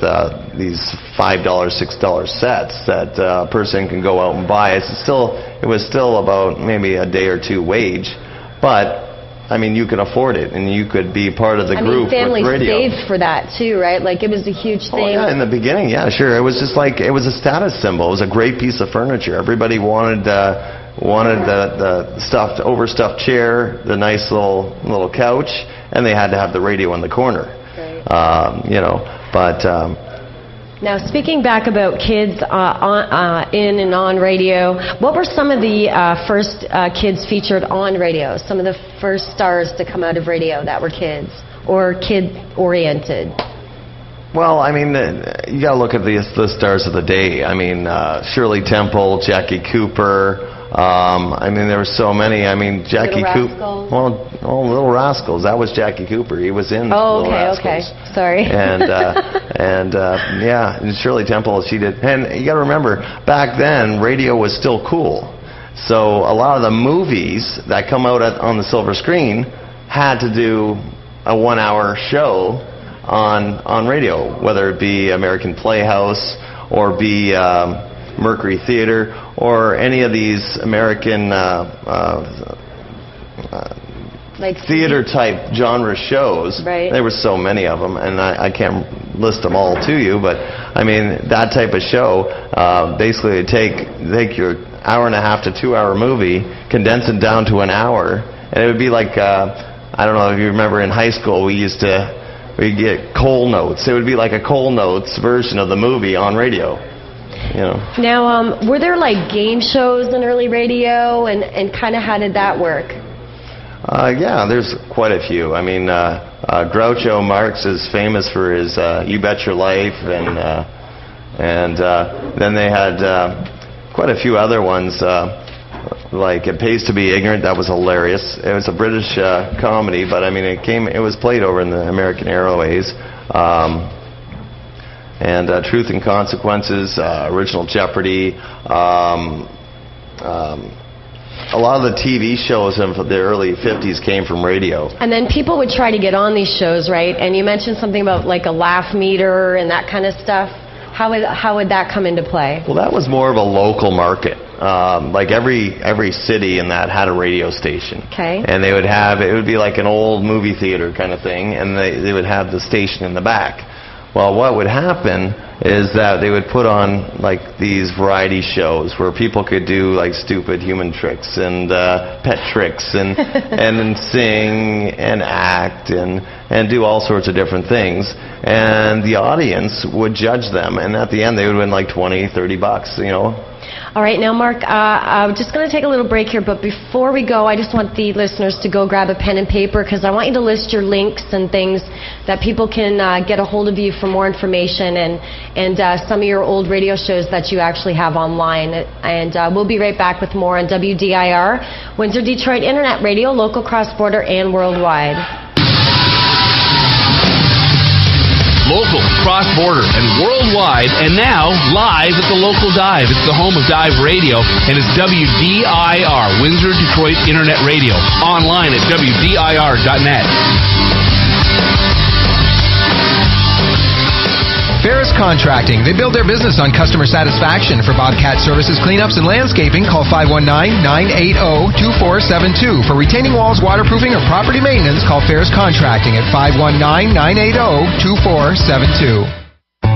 these $5, $6 sets that a person can go out and buy. It was still about maybe a day or two wage, but I mean, you could afford it, and you could be part of the group with radio. Families saved for that too, right? Like it was a huge thing. Oh yeah, in the beginning, yeah, sure. It was just like it was a status symbol. It was a great piece of furniture. Everybody wanted the overstuffed chair, the nice little couch, and they had to have the radio in the corner. Right. Now, speaking back about kids in and on radio, what were some of the first kids featured on radio? Some of the first stars to come out of radio that were kids or kid-oriented? Well, I mean, you got to look at the stars of the day. I mean, Shirley Temple, Jackie Cooper. I mean, there were so many. I mean, Jackie Cooper. Well, Little Rascals. That was Jackie Cooper. He was in Little Rascals. Okay. Sorry. And and Shirley Temple, she did. And you got to remember, back then, radio was still cool. So a lot of the movies that come out on the silver screen had to do a 1-hour show on radio, whether it be American Playhouse or be Mercury Theater or any of these American like theater-type genre shows. Right. There were so many of them, and I can't list them all to you, but I mean, that type of show, basically take your 1.5 to 2 hour movie, condense it down to an hour, and it would be like, I don't know if you remember in high school, we'd get Coal Notes. It would be like a Coal Notes version of the movie on radio. Now, were there like game shows in early radio, and kind of how did that work? Yeah, there's quite a few. I mean, Groucho Marx is famous for his You Bet Your Life, and then they had quite a few other ones, like It Pays to Be Ignorant. That was hilarious. It was a British comedy, but I mean, it was played over in the American Airways. And Truth and Consequences, Original Jeopardy. A lot of the TV shows in the early 50s came from radio. And then people would try to get on these shows, right? And you mentioned something about like a laugh meter and that kind of stuff. How would that come into play? Well, that was more of a local market. Like every city in that had a radio station. Okay. And it would be like an old movie theater kind of thing, and they would have the station in the back. Well, what would happen is that they would put on like these variety shows where people could do like stupid human tricks and pet tricks and and sing and act and do all sorts of different things, and the audience would judge them, and at the end they would win like $20-$30, you know. All right, now, Mark, I'm just going to take a little break here, but before we go, I just want the listeners to go grab a pen and paper, because I want you to list your links and things that people can get a hold of you for more information and some of your old radio shows that you actually have online. And we'll be right back with more on WDIR, Windsor Detroit Internet Radio, local, cross-border, and worldwide. Local, cross-border, and worldwide, and now live at the local Dive. It's the home of Dive Radio, and it's WDIR, Windsor Detroit Internet Radio, online at wdir.net. Ferris Contracting. They build their business on customer satisfaction. For Bobcat services, cleanups, and landscaping, call 519-980-2472. For retaining walls, waterproofing, or property maintenance, call Ferris Contracting at 519-980-2472.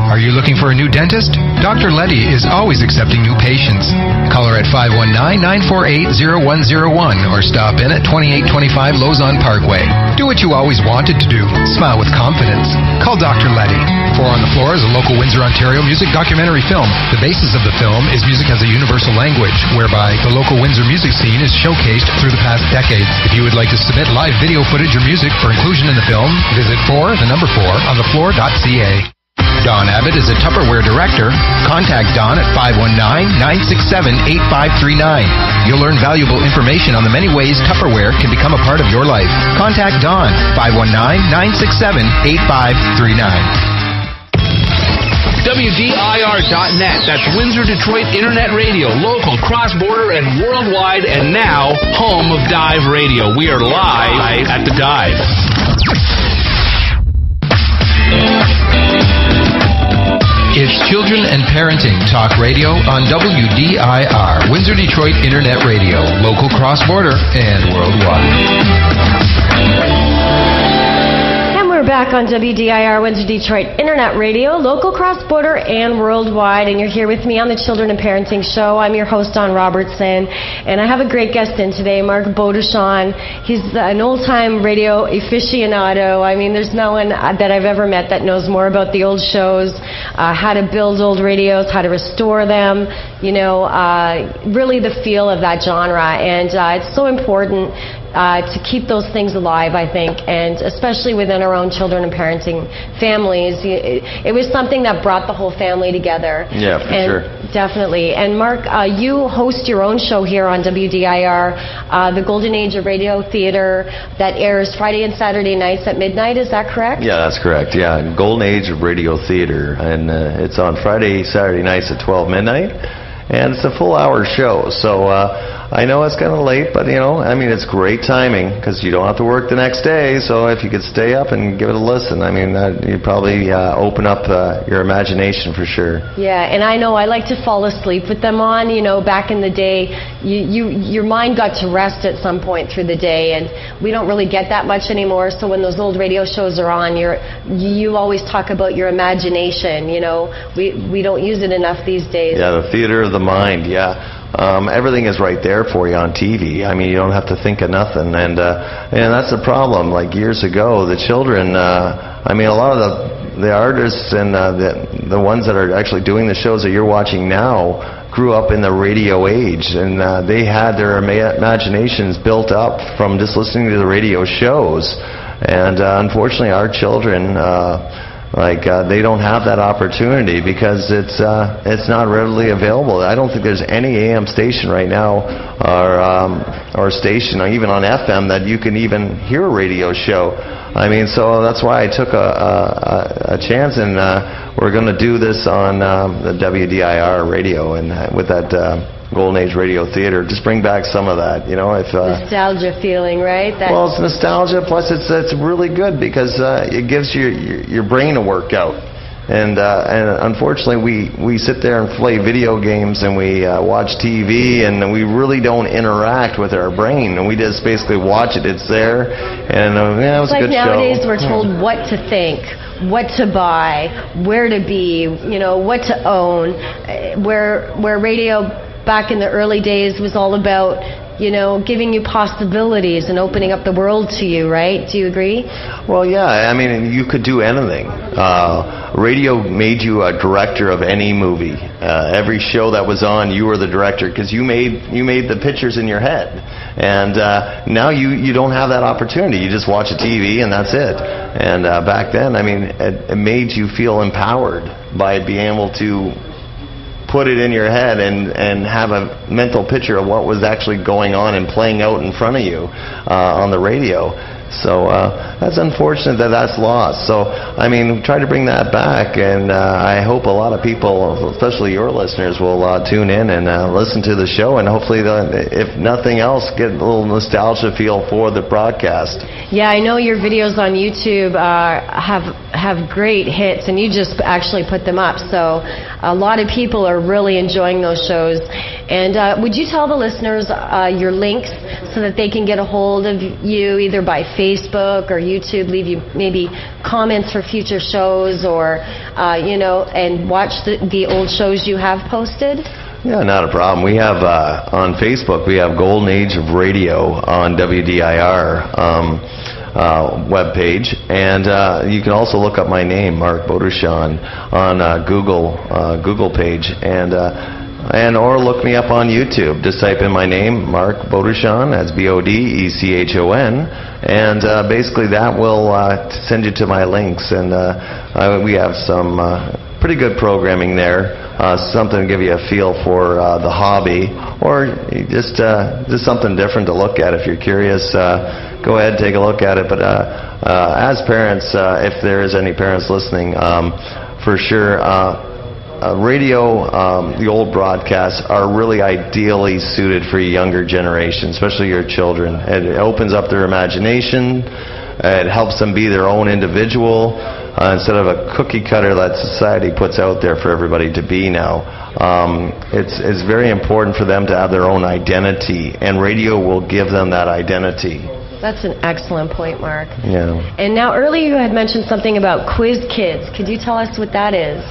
Are you looking for a new dentist? Dr. Letty is always accepting new patients. Call her at 519-948-0101 or stop in at 2825 Lozon Parkway. Do what you always wanted to do. Smile with confidence. Call Dr. Letty. Four on the Floor is a local Windsor, Ontario music documentary film. The basis of the film is music as a universal language, whereby the local Windsor music scene is showcased through the past decade. If you would like to submit live video footage or music for inclusion in the film, visit 4 on thefloor.ca. Dawn Abbott is a Tupperware director. Contact Dawn at 519-967-8539. You'll learn valuable information on the many ways Tupperware can become a part of your life. Contact Dawn, 519-967-8539. WDIR.net. That's Windsor Detroit Internet Radio, local, cross-border, and worldwide, and now home of Dive Radio. We are live at the Dive. It's Children and Parenting Talk Radio on WDIR, Windsor Detroit Internet Radio, local, cross-border, and worldwide. We're back on WDIR, Windsor Detroit Internet Radio, local, cross-border, and worldwide. And you're here with me on the Children and Parenting Show. I'm your host, Dawn Robertson, and I have a great guest in today, Marc Bodechon. He's an old-time radio aficionado. I mean, there's no one that I've ever met that knows more about the old shows, how to build old radios, how to restore them, you know, really the feel of that genre. And it's so important to keep those things alive, I think, and especially within our own children and parenting families. It was something that brought the whole family together. Yeah, for sure. Definitely. And Marc, you host your own show here on WDIR, the Golden Age of Radio Theater, that airs Friday and Saturday nights at midnight. Is that correct? Yeah, that's correct. Yeah, Golden Age of Radio Theater, and it's on Friday, Saturday nights at 12 midnight, and it's a full-hour show. So I know it's kind of late, but, you know, I mean, it's great timing because you don't have to work the next day. So if you could stay up and give it a listen, I mean, you'd probably open up your imagination for sure. Yeah, and I know I like to fall asleep with them on. You know, back in the day, your mind got to rest at some point through the day, and we don't really get that much anymore. So when those old radio shows are on, you always talk about your imagination. You know, we don't use it enough these days. Yeah, the theater of the mind, yeah. Everything is right there for you on TV. I mean, you don't have to think of nothing, and that's the problem. Like years ago, the children, I mean, a lot of the artists and the ones that are actually doing the shows that you're watching now grew up in the radio age, and they had their imaginations built up from just listening to the radio shows. And unfortunately, our children, they don't have that opportunity because it's not readily available. I don't think there's any AM station right now or station, or even on FM, that you can even hear a radio show. I mean, so that's why I took a chance, and we're going to do this on the WDIR radio, and with that Golden Age Radio Theater, just bring back some of that, you know. Nostalgia feeling, right? Well, it's nostalgia, plus it's really good because it gives your brain a workout. And unfortunately, we sit there and play video games and we watch TV, and we really don't interact with our brain. And we just basically watch it. It's there, and it was a good show. Nowadays we're told what to think, what to buy, where to be, what to own. Where radio back in the early days was all about, giving you possibilities and opening up the world to you, right? Do you agree? Well, yeah. I mean, you could do anything. Radio made you a director of any movie. Every show that was on, you were the director because you made the pictures in your head. And now you don't have that opportunity. You just watch a TV and that's it. And back then, I mean, it made you feel empowered by being able to put it in your head and have a mental picture of what was actually going on and playing out in front of you on the radio. So that's unfortunate that that's lost. So, I mean, try to bring that back, and I hope a lot of people, especially your listeners, will tune in and listen to the show, and hopefully, if nothing else, get a little nostalgia feel for the broadcast. Yeah, I know your videos on YouTube have great hits, and you just actually put them up. So a lot of people are really enjoying those shows. And would you tell the listeners your links so that they can get a hold of you either by Facebook or YouTube, leave you maybe comments for future shows, or and watch the old shows you have posted? Yeah, not a problem. We have on Facebook, we have Golden Age of Radio on WDIR webpage, and you can also look up my name, Marc Bodechon, on Google page, and or look me up on YouTube. Just type in my name, Marc Bodechon, that's Bodechon, and basically that will send you to my links, and we have some pretty good programming there, something to give you a feel for the hobby, or just something different to look at. If you're curious, go ahead, take a look at it. But as parents, if there is any parents listening, for sure, radio, the old broadcasts are really ideally suited for younger generation, especially your children. It opens up their imagination. It helps them be their own individual instead of a cookie cutter that society puts out there for everybody to be now. It's very important for them to have their own identity, and radio will give them that identity. That's an excellent point, Marc. Yeah. And now earlier you had mentioned something about Quiz Kids. Could you tell us what that is?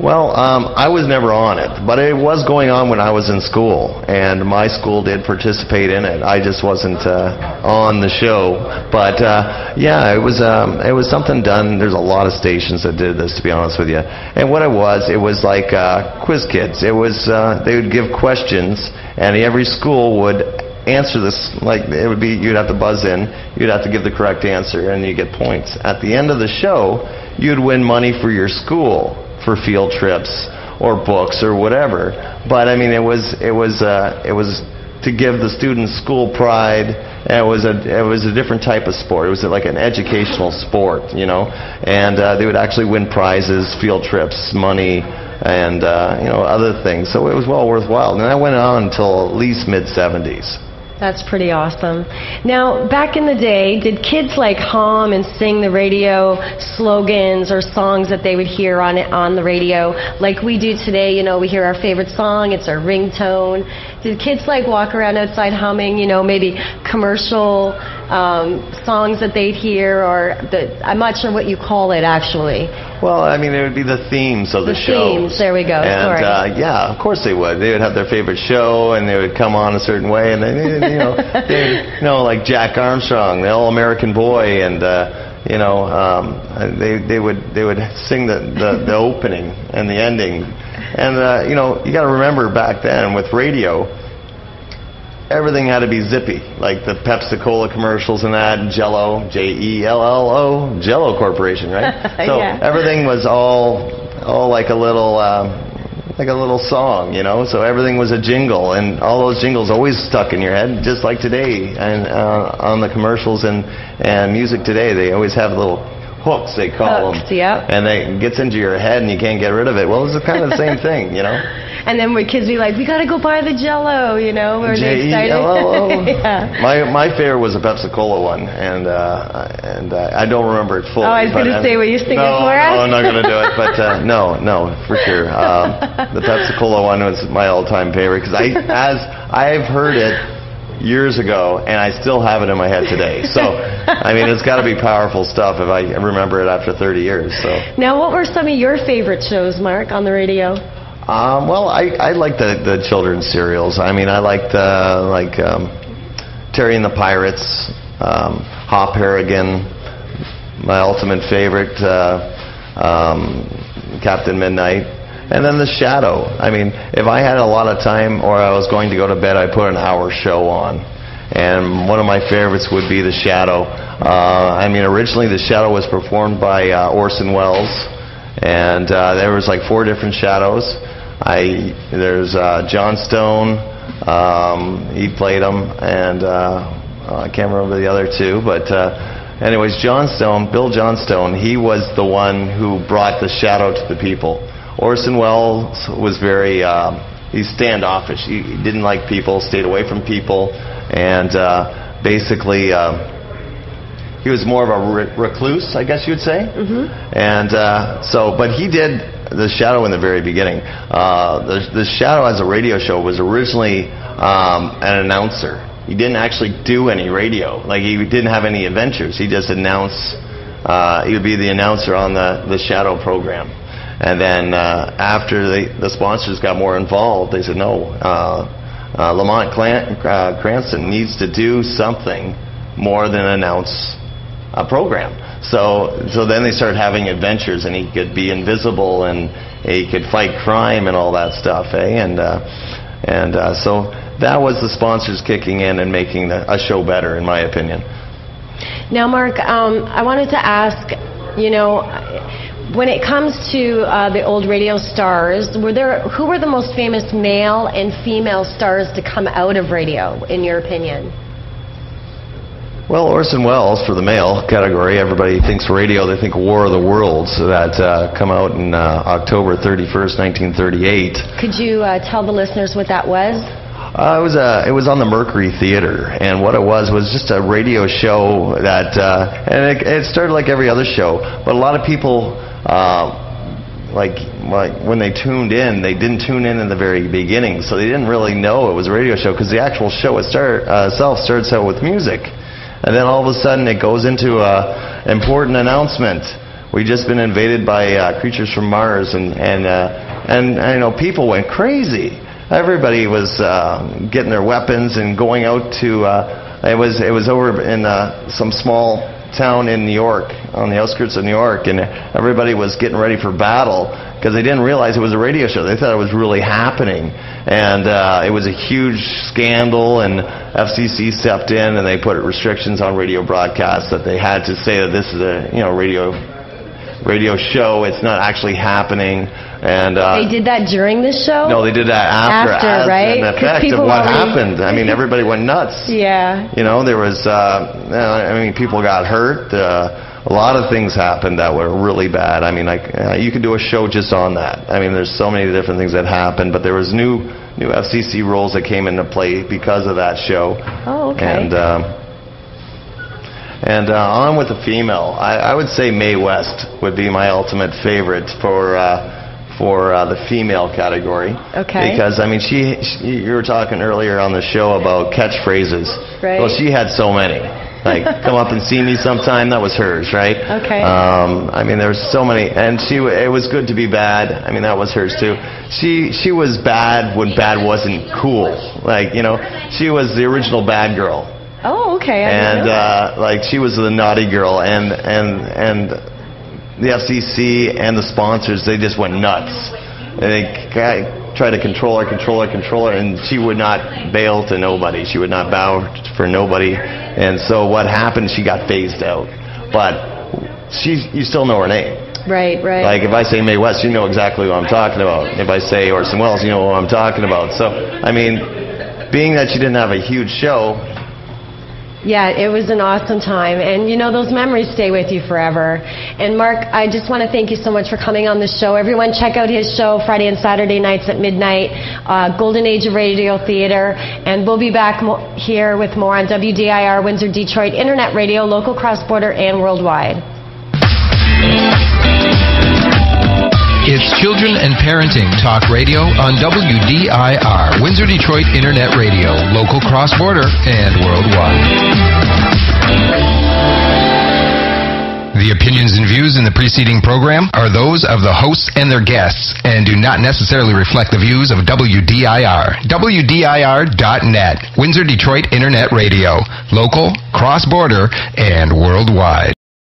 Well, I was never on it, but it was going on when I was in school, and my school did participate in it. I just wasn't on the show, but yeah, it was something done. There's a lot of stations that did this, to be honest with you. And what it was like Quiz Kids. It was they would give questions, and every school would answer this. Like it would be, you'd have to buzz in, you'd have to give the correct answer, and you get points. At the end of the show, you'd win money for your school, for field trips or books or whatever. But I mean, it was to give the students school pride. And it was a different type of sport. It was like an educational sport, and they would actually win prizes, field trips, money, and other things. So it was well worthwhile. And that went on until at least mid-70s. That's pretty awesome. Now, back in the day, did kids hum and sing the radio slogans or songs that they would hear on the radio like we do today? We hear our favorite song, it's our ringtone. Did kids walk around outside humming, maybe commercial songs that they'd hear, or I'm not sure what you call it actually. Well, I mean, it would be the themes of the show. The themes, there we go. And sorry. yeah, of course they would. They would have their favorite show, and they would come on a certain way, and like Jack Armstrong, the All-American Boy, and they would sing the opening and the ending, and you got to remember back then with radio, everything had to be zippy, like the Pepsi Cola commercials and that, Jello, Jello, Jello Corporation, right? So yeah. Everything was all like a little song, So everything was a jingle, and all those jingles always stuck in your head, just like today. And on the commercials and music today, they always have little hooks, they call them. Yep. And it gets into your head, and you can't get rid of it. Well, it's kind of the same thing, And then would kids be like, we got to go buy the Jell-O, you know? Were they excited? Yeah. My favorite was a Pepsi-Cola one, and I don't remember it fully. Oh, I was going to say, will you sing it for us? No, I'm not going to do it, but no, for sure. The Pepsi-Cola one was my all-time favorite, because I've heard it years ago, and I still have it in my head today. So, I mean, it's got to be powerful stuff if I remember it after 30 years. So. Now, what were some of your favorite shows, Mark, on the radio? Well, I liked the children's serials. I mean, I liked Terry and the Pirates, Hop Harrigan, my ultimate favorite, Captain Midnight, and then The Shadow. I mean, if I had a lot of time or I was going to go to bed, I'd put an hour show on. And one of my favorites would be The Shadow. I mean, originally The Shadow was performed by Orson Welles, and there was like 4 different shadows. There's John Stone, he played him, and I can't remember the other 2, but anyways, Bill Johnstone, he was the one who brought the shadow to the people. Orson Welles was very, he's standoffish. He didn't like people, stayed away from people, and basically he was more of a recluse, I guess you would say. Mm-hmm. And but he did The Shadow in the very beginning. The Shadow as a radio show was originally an announcer. He didn't actually do any radio. Like, he didn't have any adventures. He just announced. He would be the announcer on the Shadow program. And then after the sponsors got more involved, they said, no, Lamont Cranston needs to do something more than announce a program. So then they started having adventures, and he could be invisible, and he could fight crime and all that stuff, and so that was the sponsors kicking in and making a show better, in my opinion. Now, Mark, I wanted to ask, you know, when it comes to the old radio stars, who were the most famous male and female stars to come out of radio, in your opinion? Well, Orson Welles for the male category. Everybody thinks radio, they think War of the Worlds, that come out in October 31st, 1938. Could you tell the listeners what that was? It was on the Mercury Theater, and what it was just a radio show that, and it started like every other show, but a lot of people, like when they tuned in, they didn't tune in the very beginning, so they didn't really know it was a radio show, because the actual show itself starts out with music. And then all of a sudden it goes into an important announcement. We've just been invaded by creatures from Mars, and you know, people went crazy. Everybody was getting their weapons and going out to. It was over in some small town in New York, on the outskirts of New York, and everybody was getting ready for battle, because they didn't realize it was a radio show. They thought it was really happening, and it was a huge scandal, and FCC stepped in, and they put restrictions on radio broadcasts, that they had to say that this is a radio show. It's not actually happening. And they did that during the show? No, they did that after, right? An effect of what happened. I mean, everybody went nuts. Yeah. You know, there was, I mean, people got hurt. A lot of things happened that were really bad. I mean, like, you could do a show just on that. I mean, there's so many different things that happened, but there was new FCC rules that came into play because of that show. Oh, okay. And on with the female, I would say Mae West would be my ultimate favorite for the female category. Okay. Because, I mean, you were talking earlier on the show about catchphrases. Right. Well, she had so many. Like, come up and see me sometime, that was hers, right? Okay. I mean, there was so many, and it was good to be bad. I mean, that was hers too. She was bad when bad wasn't cool. Like, you know, she was the original bad girl. Oh, okay. And like, she was the naughty girl, and the FCC and the sponsors, they just went nuts. And they tried to control her, and she would not bail to nobody. She would not bow for nobody. And so what happened, she got phased out. But you still know her name. Right. Like, if I say Mae West, you know exactly what I'm talking about. If I say Orson Welles, you know what I'm talking about. So, I mean, being that she didn't have a huge show, Yeah, it was an awesome time. And, you know, those memories stay with you forever. And, Marc, I just want to thank you so much for coming on the show. Everyone, check out his show Friday and Saturday nights at midnight, Golden Age of Radio Theater. And we'll be back here with more on WDIR, Windsor, Detroit, Internet Radio, local, cross-border, and worldwide. It's Children and Parenting Talk Radio on WDIR, Windsor, Detroit, Internet Radio, local, cross-border, and worldwide. The opinions and views in the preceding program are those of the hosts and their guests and do not necessarily reflect the views of WDIR. wdir.net, Windsor, Detroit, Internet Radio, local, cross-border, and worldwide.